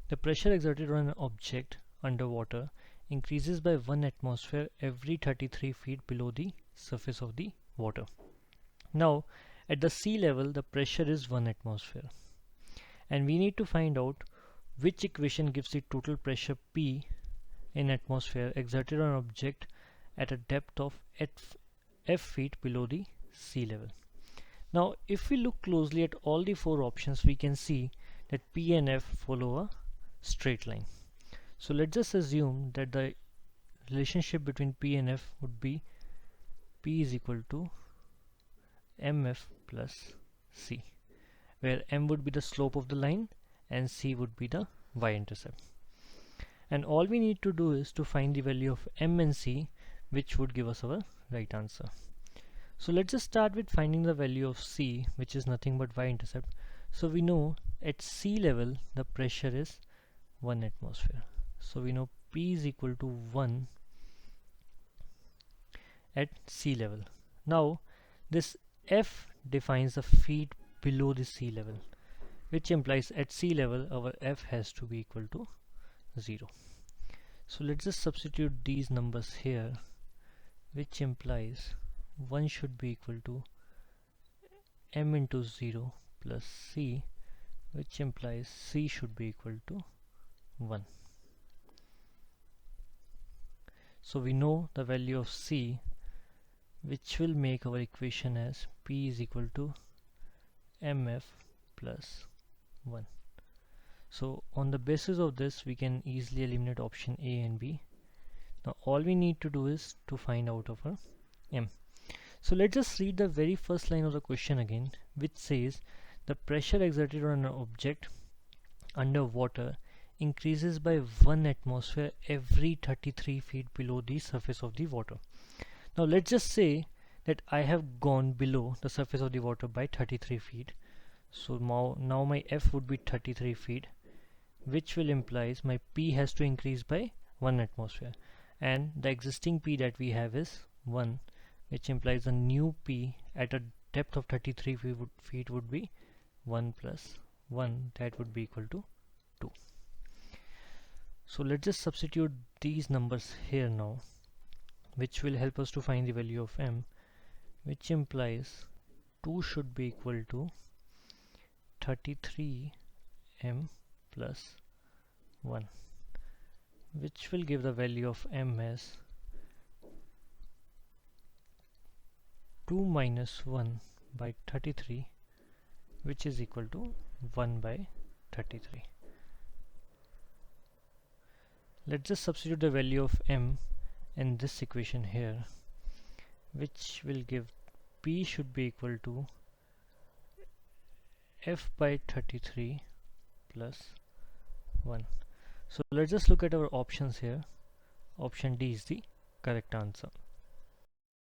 The pressure exerted on an object underwater increases by 1 atmosphere every 33 feet below the surface of the water. Now, at the sea level, the pressure is 1 atmosphere. And we need to find out which equation gives the total pressure P in atmosphere exerted on an object at a depth of f feet below the sea level. Now, if we look closely at all the four options, we can see that P and F follow a straight line. So let's just assume that the relationship between P and F would be P is equal to mf plus c, where m would be the slope of the line and c would be the y-intercept. And all we need to do is to find the value of m and c, which would give us our right answer. So let's just start with finding the value of c, which is nothing but y-intercept. So we know at sea level the pressure is 1 atmosphere. So we know P is equal to 1 at sea level. Now this F defines the feet below the sea level, which implies at sea level our F has to be equal to 0. So let's just substitute these numbers here, which implies 1 should be equal to m into 0 plus c, which implies c should be equal to 1. So we know the value of c, which will make our equation as P is equal to mf plus 1. So on the basis of this, we can easily eliminate option A and B. Now all we need to do is to find out of our m. So let's just read the very first line of the question again, which says the pressure exerted on an object underwater increases by 1 atmosphere every 33 feet below the surface of the water. Now let's just say that I have gone below the surface of the water by 33 feet. So now my F would be 33 feet, which will implies my P has to increase by 1 atmosphere. And the existing P that we have is 1, which implies the new P at a depth of 33 feet would be 1 plus 1, that would be equal to 2. So let's just substitute these numbers here now, which will help us to find the value of m, which implies 2 should be equal to 33m plus 1, which will give the value of m as 2 minus 1 by 33, which is equal to 1 by 33. Let's just substitute the value of m in this equation here, which will give P should be equal to F by 33 plus 1. So let's just look at our options here. Option D is the correct answer.